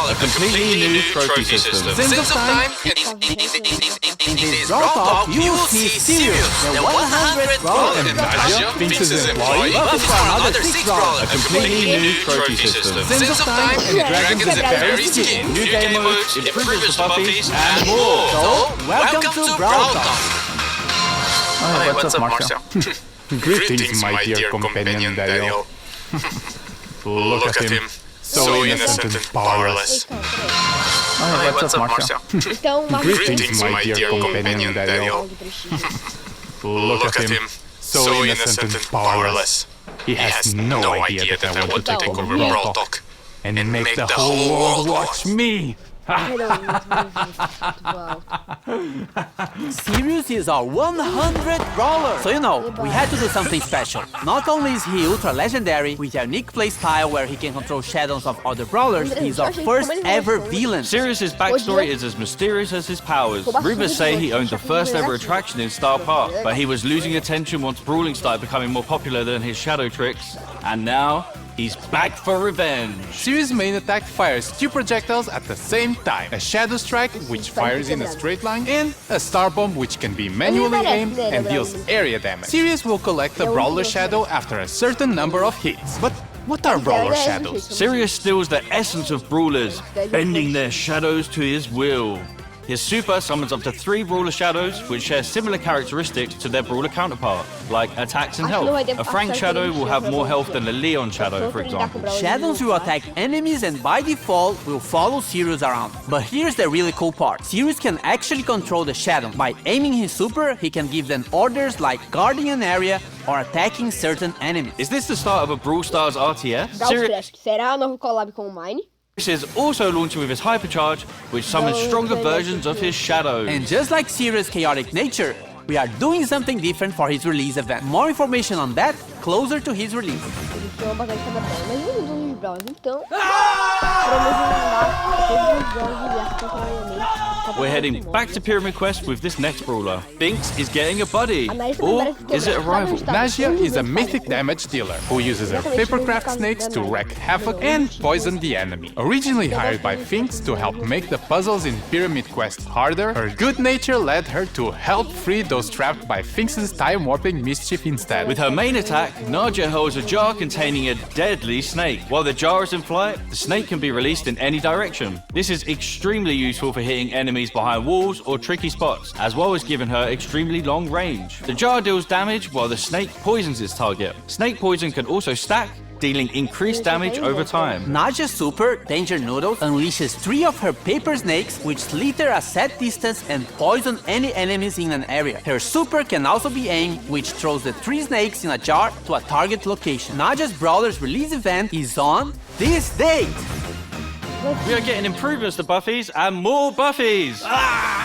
Brawler, a completely new trophy system. Sense of time. In this Brawl Talk, you will see Sirius, the 100 Brawler, And Nadia, Vince's employee, buffs for another 6 Brawler, a completely new trophy system. Sense of time, and Dragon's Fairy Skin, New game modes, improvements to buffies, and more. So, welcome to Brawl Talk. Hi, what's up, Marcel? Greetings, my dear companion Daryl. Look at him, so innocent and powerless. Hi, what's up, Marcel? Então, uma Greetings, my dear companion Daryl. Look at him, so innocent and powerless. He has no idea that I want to take over Brawl Talk and make the whole world watch me. Sirius is our 100 Brawler. So we had to do something special. Not only is he ultra legendary, with a unique playstyle where he can control shadows of other brawlers, he's our first ever villain. Sirius's backstory is as mysterious as his powers. Rumors say he owned the first ever attraction in Star Park, but he was losing attention once brawling started becoming more popular than his shadow tricks, and now he's back for revenge. Sirius' main attack fires 2 projectiles at the same time. A Shadow Strike, which fires in a straight line, and a Star Bomb, which can be manually aimed and deals area damage. Sirius will collect a Brawler Shadow after a certain number of hits. But what are Brawler Shadows? Sirius steals the essence of brawlers, bending their shadows to his will. His super summons up to 3 Brawler Shadows, which share similar characteristics to their Brawler counterpart, like attacks and health. A Frank Shadow will have more health than a Leon Shadow, for example. Shadows will attack enemies and by default will follow Sirius around. But here's the really cool part. Sirius can actually control the Shadow. By aiming his super, he can give them orders like guarding an area or attacking certain enemies. Is this the start of a Brawl Stars RTS? será o novo collab com o Mine? Sirius is also launching with his Hypercharge, which summons stronger versions of his Shadow. And just like Sirius' chaotic nature, we are doing something different for his release event. More information on that closer to his release. Eles têm uma batalha de cada Brawler, mas não dos Brawlers, então... Provavelmente todos os Brawlers de Guerra temporariamente. We're heading back to Pyramid Quest with this next brawler. Binks is getting a buddy. Or is it a rival? Nadia is a mythic damage dealer who uses her papercraft snakes to wreak havoc and poison the enemy. Originally hired by Finks to help make the puzzles in Pyramid Quest harder, her good nature led her to help free those trapped by Finks' time-warping mischief instead. With her main attack, Nadia holds a jar containing a deadly snake. While the jar is in flight, the snake can be released in any direction. This is extremely useful for hitting enemies behind walls or tricky spots, as well as giving her extremely long range. The jar deals damage while the snake poisons its target. Snake poison can also stack, dealing increased damage over time. Nadia's super, Danger Noodles, unleashes 3 of her paper snakes, which slither a set distance and poison any enemies in an area. Her super can also be aimed, which throws the 3 snakes in a jar to a target location. Nadia's Brawler's release event is on this date. We are getting improvements to buffies and more buffies!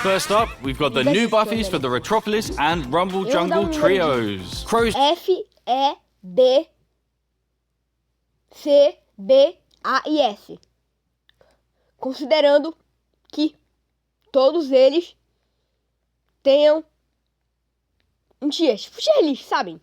First up, we've got the new buffies for the Retropolis and Rumble Jungle trios. Crow's FEDCBAIS. Considerando que todos eles tenham tias. Eles sabem.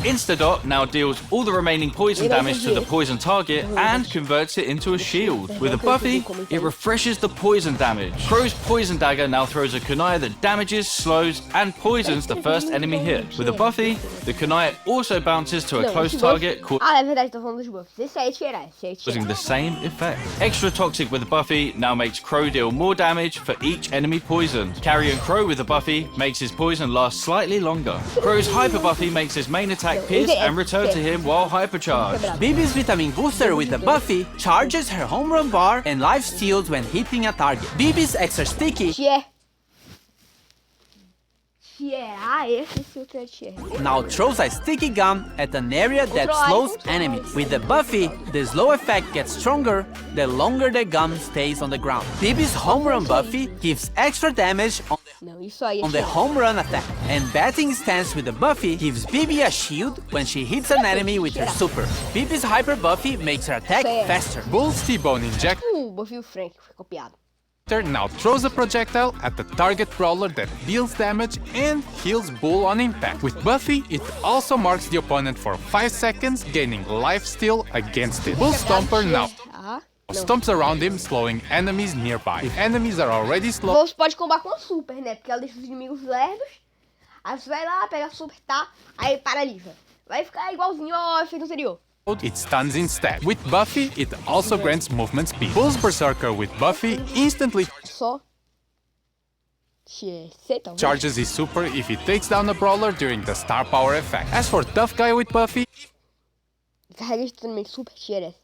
Instadot now deals all the remaining poison damage to the poison target and converts it into a shield. With a buffy, it refreshes the poison damage. Crow's Poison Dagger now throws a kunai that damages, slows, and poisons the first enemy hit. With a buffy, the kunai also bounces to a close target, Ah, é verdade, tô falando dos buffs. Esse aí é tirar, causing the same effect. Extra Toxic with a buffy now makes Crow deal more damage for each enemy poisoned. Carrion Crow with a buffy makes his poison last slightly longer. Crow's Hyper Buffy makes his main attack pierce and return to him while hypercharged. Bibi's Vitamin Booster with the Buffy charges her home run bar and life steals when hitting a target. Bibi's Extra Sticky now throws a sticky gum at an area that slows enemies. With the Buffy, the slow effect gets stronger the longer the gum stays on the ground. Bibi's Home Run Buffy gives extra damage on the home run attack. And Batting Stance with the Buffy gives Bibi a shield when she hits an enemy with her super. Bibi's Hyper Buffy makes her attack faster. Bull's T-Bone Injector Buffy Frank foi copiado. now throws a projectile at the target brawler that deals damage and heals Bull on impact. With Buffy, it also marks the opponent for 5 seconds, gaining life steal against it. Bull Stomper now stomps around him, slowing enemies nearby. If enemies are already slow, Você pode combar com a super, né? Porque ela deixa os inimigos lerdos. Aí você vai lá, pega a super, tá? Aí paralisa. Vai ficar igualzinho ao efeito anterior. it stuns instead. With Buffy, it also grants movement speed. Pulls Berserker with Buffy instantly Só. C, talvez. charges his super if he takes down a brawler during the star power effect. As for Tough Guy with Buffy, Carrega também super tier S.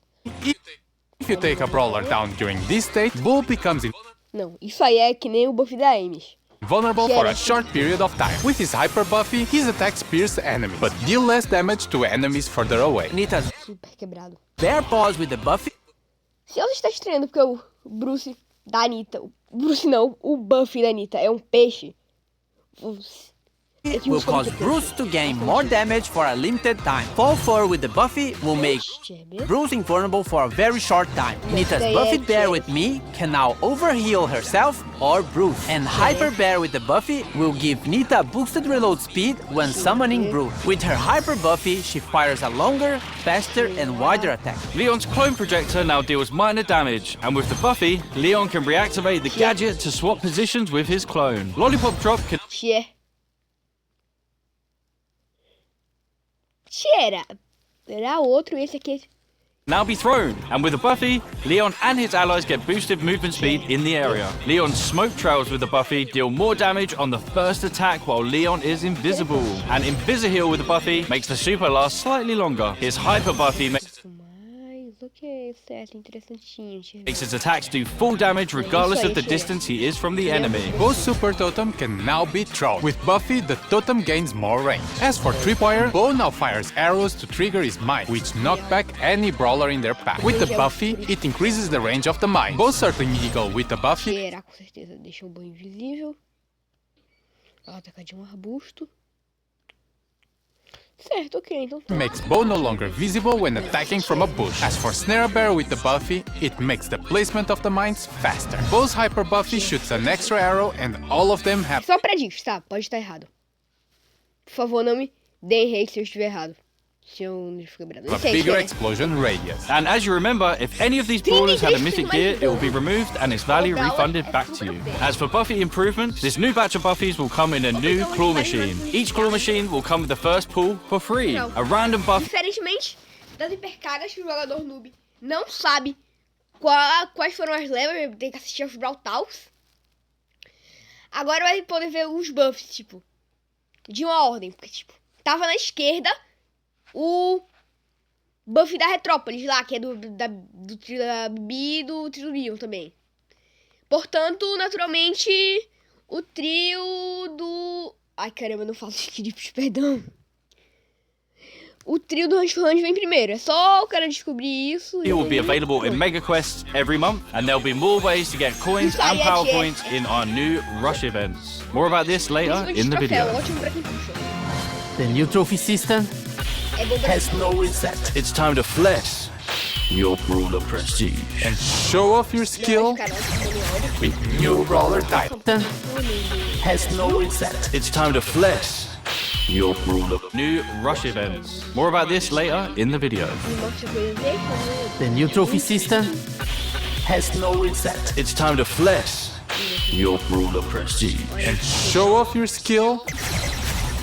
if you take a brawler down during this state, Bull becomes Não, isso aí é que nem o buff da Ames. invulnerable for a short period of time. With his Hyper Buffy, his attacks pierce enemies, but deal less damage to enemies further away. Nita's Super quebrado. bear paws with the Buffy Se ela está estranhando porque o Bruce da Anitta... O Bruce não, o Buffy da Anitta é um peixe. will cause Bruce to gain more damage for a limited time. Fall 4 with the Buffy will make Bruce invulnerable for a very short time. Nita's Buffy Bear with me can now overheal herself or Bruce. And Hyper Bear with the Buffy will give Nita boosted reload speed when summoning Bruce. With her Hyper Buffy, she fires a longer, faster and wider attack. Leon's clone projector now deals minor damage, and with the Buffy, Leon can reactivate the gadget to swap positions with his clone. Lollipop Drop can Tier. Tier era outro, esse aqui. now be thrown, and with the Buffy, Leon and his allies get boosted movement speed in the area. Leon's smoke trails with the Buffy deal more damage on the first attack while Leon is invisible. And Invisiheal with the Buffy makes the super last slightly longer. His Hyper Buffy makes Mas, ok, certo, interessantinho. Tier. his attacks do full damage regardless of the distance he is from the enemy. Both Super Totem can now be thrown. With Buffy, the totem gains more range. As for Tripwire, Bo now fires arrows to trigger his mine, which knock back any brawler in their path. With the Buffy, it increases the range of the mine. Both Circling Eagle with the Buffy Tier, com certeza. Deixa o bom invisível. Ela ataca de um arbusto. Certo, ok, então tá. makes Bo no longer visible when attacking from a bush. As for Snare Bear with the Buffy, it makes the placement of the mines faster. Bo's Hyper Buffy shoots an extra arrow and all of them have Só pra disso, tá? Pode estar errado. Por favor, não me deem hate se eu estiver errado. Se eu não ficar bravo. a bigger explosion radius. And as you remember, if any of these brawlers had a mythic gear, it will be removed and its value refunded back to you. As for Buffy improvements, this new batch of Buffys will come in a new claw machine. Each claw machine will come with the first pull for free. A random Buffy Diferentemente das hipercargas que o jogador noob não sabe quais foram as levas, tem que assistir aos Brawl Talks. Agora vai poder ver os buffs, tipo, de uma ordem. Porque, tipo, tava na esquerda o buff da Retrópolis lá, que é do trio da Bibi e do trio do Leon também. Portanto, naturalmente, o trio do... Ai, caramba, eu não falo scripts, perdão. O trio do Rancho Rancho vem primeiro. É só o cara descobrir isso. will be available in Mega Quests every month, and there'll be more ways to get coins and power points in our new Rush events. More about this later in the video. Ótimo pra quem puxa. The new trophy system É bom pra has no reset. It's time to flex your brawler prestige. And show off your skill with new brawler type. Has no reset. It's time to flex your brawler. New Rush events. More about this later in the video. Mostra coisas extras. The new trophy system has no reset. It's time to flex your brawler prestige. And show off your skill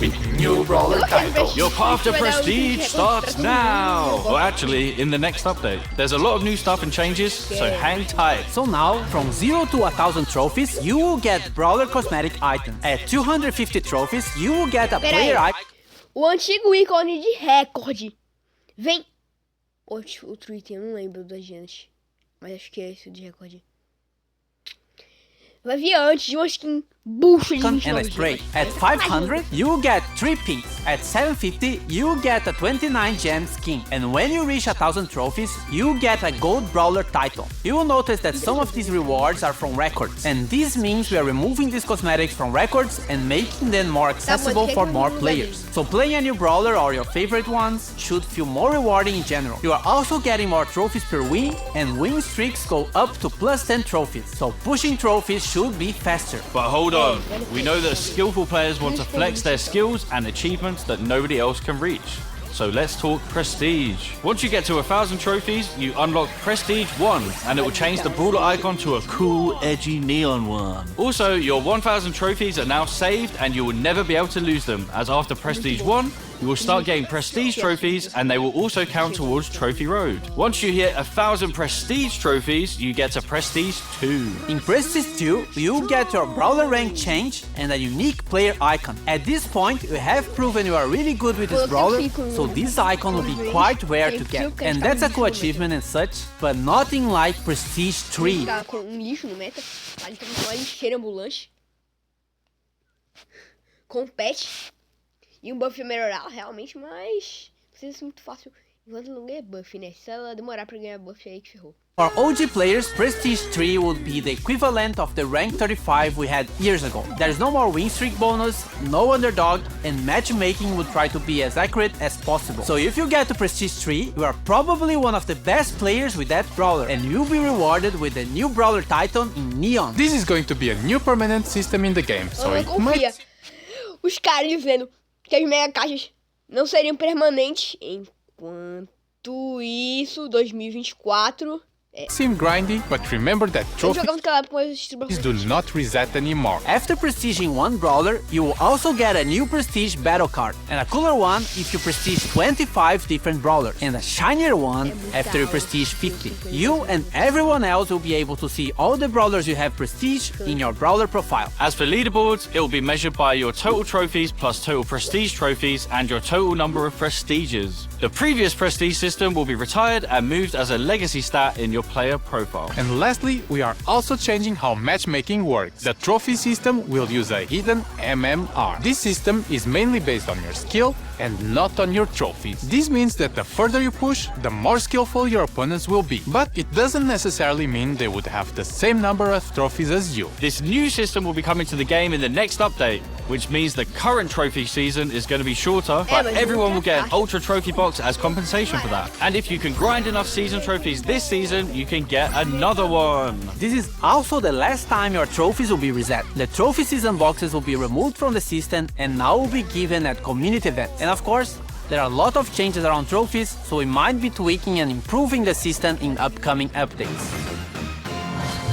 with new brawler title. Your path to prestige starts now! Well, actually, in the next update. There's a lot of new stuff and changes, so hang tight. So now, from 0 to 1000 trophies, you will get brawler cosmetic items. At 250 trophies, you will get a player item. O antigo ícone de recorde vem... Outro item, eu não lembro da gente. Mas acho que é esse de recorde. Vai vir antes de uma skin bucha de And 29 a spray. gemas. At 500, you will get 3 pins. At 750, you will get a 29 gem skin. And when you reach 1000 trophies, you will get a gold brawler title. You will notice that some of these rewards are from records. And this means we are removing these cosmetics from records and making them more accessible for more players. So playing a new brawler or your favorite ones should feel more rewarding in general. You are also getting more trophies per win, and win streaks go up to plus 10 trophies. So pushing trophies should be faster. But hold on, we know that skillful players want to flex their skills and achievements that nobody else can reach. So let's talk prestige. Once you get to 1,000 trophies, you unlock prestige 1, and it will change the brawler icon to a cool, edgy neon one. Also, your 1,000 trophies are now saved, and you will never be able to lose them, as after prestige 1, you will start getting prestige trophies, and they will also count towards Trophy Road. Once you hit 1,000 prestige trophies, you get to prestige 2. In Prestige 2, you get your brawler rank change and a unique player icon. At this point, you have proven you are really good with this brawler, so this icon will be quite rare to get. And that's a cool achievement and such, but nothing like Prestige 3. Ficar com lixo no meta, ali temos uma lixeira ambulante. Com pet. E um buff melhorar realmente, mas não sei se é muito fácil enquanto não ganha buff, né? Se ela demorar pra ganhar buff, aí que ferrou. For OG players, Prestige 3 would be the equivalent of the rank 35 we had years ago. There's no more win streak bonus, no underdog, and matchmaking would try to be as accurate as possible. So if you get to Prestige 3, you are probably one of the best players with that brawler, and you'll be rewarded with the new brawler Titan in Neon. This is going to be a new permanent system in the game, so it might... Os caras dizendo que as mega caixas não seriam permanentes enquanto isso 2024 seem grindy, but remember that trophies do not reset anymore. After prestiging one brawler, you will also get a new prestige battle card, and a cooler one if you prestige 25 different brawlers, and a shinier one after you prestige 50. You and everyone else will be able to see all the brawlers you have prestige in your brawler profile. As for leaderboards, it will be measured by your total trophies plus total prestige trophies and your total number of prestiges. The previous prestige system will be retired and moved as a legacy stat in your player profile. And lastly, we are also changing how matchmaking works. The trophy system will use a hidden MMR. This system is mainly based on your skill and not on your trophies. This means that the further you push, the more skillful your opponents will be. But it doesn't necessarily mean they would have the same number of trophies as you. This new system will be coming to the game in the next update, which means the current trophy season is going to be shorter, but everyone will get an ultra trophy box as compensation for that. And if you can grind enough season trophies this season, you can get another one. This is also the last time your trophies will be reset. The trophy season boxes will be removed from the system and now will be given at community events. And of course, there are a lot of changes around trophies, so we might be tweaking and improving the system in upcoming updates.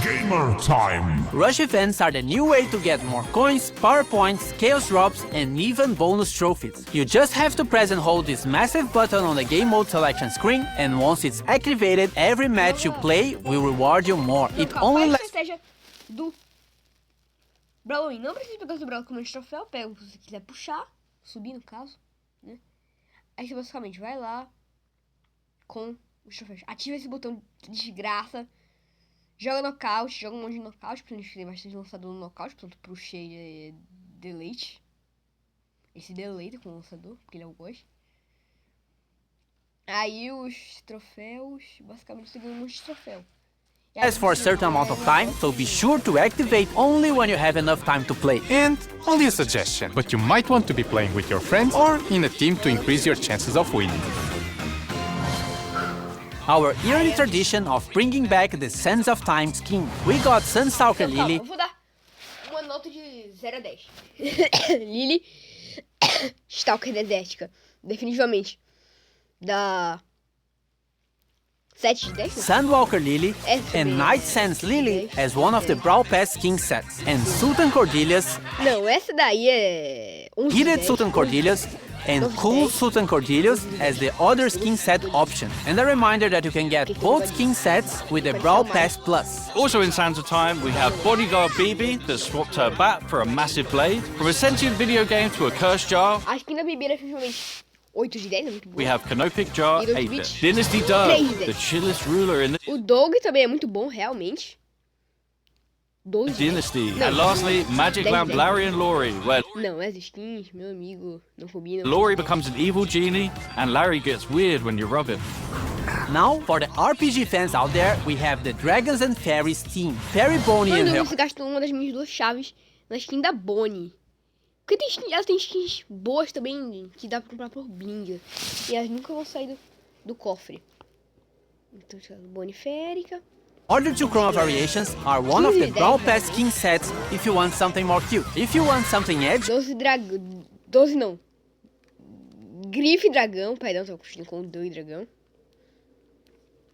Gamer time! Rush events are the new way to get more coins, power points, chaos drops, and even bonus trophies. You just have to press and hold this massive button on the game mode selection screen, and once it's activated, every match you play will reward you more. It only lasts... estratégia do Brawl, não precisa pegar o Brawl como de troféu, pega o que você quiser puxar, subir no caso, né? Aí você basicamente vai lá com os troféus, ativa esse botão de desgraça, joga nocaute, joga um monte de nocaute, porque a gente tem bastante lançador no nocaute, portanto puxei deleite. Esse deleita com o lançador, porque ele é o boss. Aí os troféus, basicamente você ganha um monte de troféu. Lasts for a certain amount of time, so be sure to activate only when you have enough time to play. And only a suggestion, but you might want to be playing with your friends or in a team to increase your chances of winning. Our yearly tradition of bringing back the Sands of Time skin. We got Sunstalker Lily. Eu vou dar uma nota de 0 a 10. Lily Stalker Desértica. Definitivamente. Da 7 de 10? Sandwalker Lily and Night Sands Lily as one of the Brawl Pass skin sets. And Sultan Cordelia's. Não, essa daí é... Heated Sultan Cordelia's and Cool Sultan Cordelia's as the other skin set option. And a reminder that you can get both skin sets with the Brawl Pass Plus. Also in Sands of Time, we have Bodyguard BB that swapped her bat for a massive blade. From a sentient video game to a cursed jar. A skin da BB é definitivamente 8 de 10, é muito boa. We have Canopic Jar, E 8 bits. Dynasty Doug, the chillest ruler in the O Dog também é muito bom, realmente. 12 de 10. Dynasty. Não. And lastly, Magic 10, Lamp 10. Larry and Laurie, where Não, as skins, meu amigo, não combina. Laurie becomes an evil genie and Larry gets weird when you rub him. Now, for the RPG fans out there, we have the Dragons and Fairies team. Fairy Bonnie and Mano, her... você gastou uma das minhas 2 chaves na skin da Bonnie. Porque tem skin, ela tem skins boas também que dá pra comprar por bling. E elas nunca vão sair do cofre. Então, Bonnie férica. Other two Chroma variations are one of the Brawl Pass skin sets if you want something more cute. If you want something edgy, 12 dragão. 12 não. Grife dragão. Perdão, tô confundindo com o Doi dragão.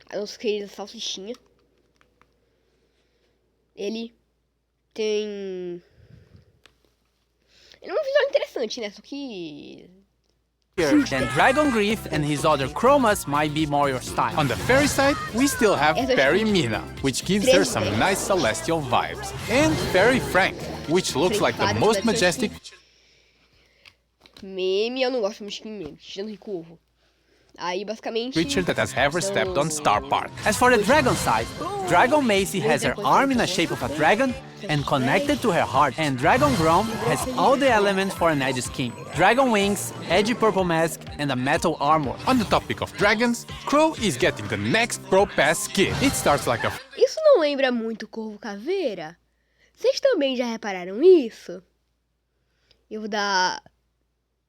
A nossa querida salsichinha. Ele tem... Ele é um visual interessante, né? Só que... Then Dragon Grief and his other chromas might be more your style. On the fairy side, we still have Fairy Mina, which gives her some nice celestial vibes. And Fairy Frank, which looks like the most majestic meme. Eu não gosto muito de meme, tirando de curvo. Aí, basicamente... creature that has ever stepped on Star Park. As for the dragon side, Dragon Macy has her arm in the shape of a dragon and connected to her heart, and Dragon Grom has all the elements for an edgy skin. Dragon wings, edgy purple mask, and a metal armor. On the topic of dragons, Crow is getting the next Pro Pass skin. It starts like a Isso não lembra muito Corvo Caveira? Vocês também já repararam isso? Eu vou dar...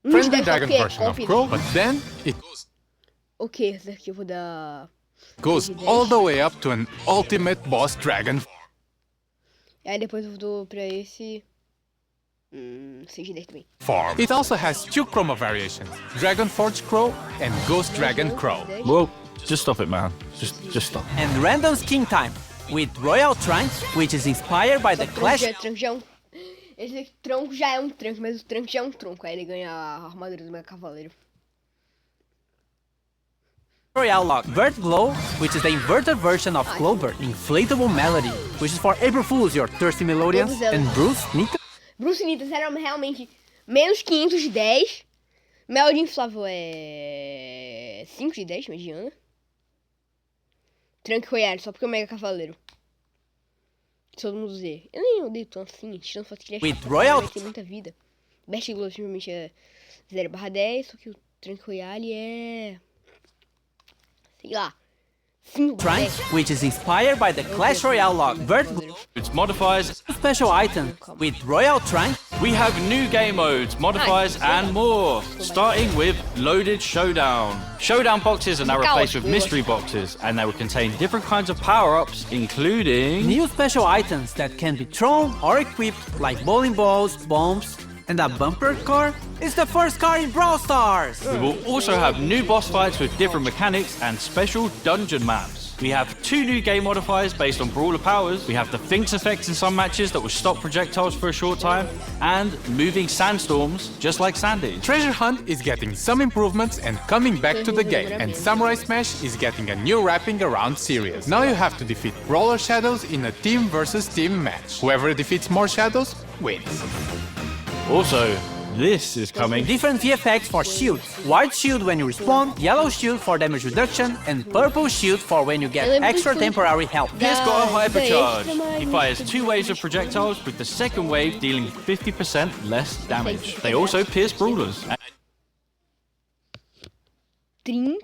friendly dragon version of Crow, but then it O que? Esse daqui eu vou dar... goes all the way up to an ultimate boss dragon Aí depois eu dou pra esse... 6 de 10 também. form. It also has two chroma variations, Dragon Forge Crow and Ghost Dragon Crow. Whoa, just stop it, man. Just stop. And random skin time with Royal Trunks, which is inspired by the Clash Tronco já é um... Esse tronco já é um tranco, mas o tranco já é um tronco. Aí ele ganha a armadura do Mega Cavaleiro. Royale Lock. Vert Glow, which is the inverted version of Clover. Inflatable Melody, which is for April Fools, your thirsty melodians. And Bruce, Nita. Bruce e Nita eram realmente menos 500 de 10. Melody inflável é 5 de 10, mediana. Trunk Royale, só porque é o Mega Cavaleiro. Todo mundo Z. Eu nem odeio tanto assim, tirando foto que ele With Royal tem muita vida. Best Glow simplesmente é 0/10, só que o Trunk Royale é... sei lá. 5/10. Trunks, which is inspired by the Clash Royale Lock. Vert Glow It's modifiers. special item with Royal Trunks. We have new game modes, modifiers, and more. Starting with Loaded Showdown. Showdown boxes are now replaced with mystery boxes, and they will contain different kinds of power-ups, including... New special items that can be thrown or equipped, like bowling balls, bombs, and a bumper car is the first car in Brawl Stars. We will also have new boss fights with different mechanics and special dungeon maps. We have 2 new game modifiers based on brawler powers. We have the Finks effect in some matches that will stop projectiles for a short time, and moving sandstorms, just like Sandy. Treasure Hunt is getting some improvements and coming back to the game, and Samurai Smash is getting a new wrapping around series. Now you have to defeat Brawler Shadows in a team versus team match. Whoever defeats more shadows wins. Also, this is coming. Different VFX for shields. White shield when you respawn, yellow shield for damage reduction, and purple shield for when you get extra temporary health. He's got a hypercharge. He fires 2 waves of projectiles, with the second wave dealing 50% less damage. They also pierce brawlers. 30.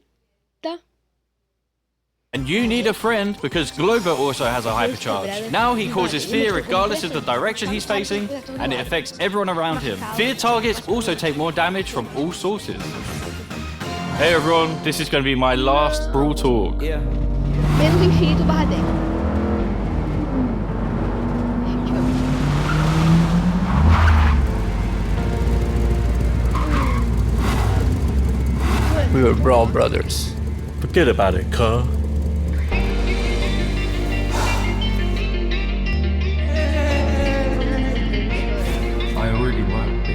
And you need a friend because Glover also has a hypercharge. Now he causes fear regardless of the direction he's facing, and it affects everyone around him. Fear targets also take more damage from all sources. Hey everyone, this is going to be my last Brawl talk. Menos infinito /10. We were Brawl brothers. Forget about it, cuz.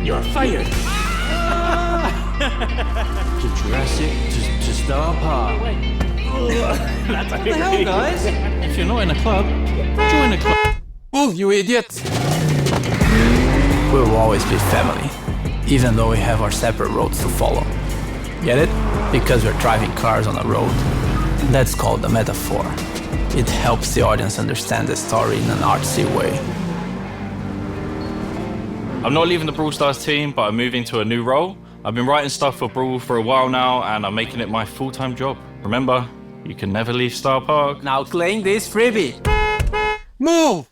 You're fired! To Jurassic, to Star Park. What the hell, guys? If you're not in a club, join a club. Oh, you idiot! We will always be family, even though we have our separate roads to follow. Get it? Because we're driving cars on a road. That's called a metaphor. It helps the audience understand the story in an artsy way. I'm not leaving the Brawl Stars team, but I'm moving to a new role. I've been writing stuff for Brawl for a while now, and I'm making it my full-time job. Remember, you can never leave Star Park. Now claim this freebie. Move!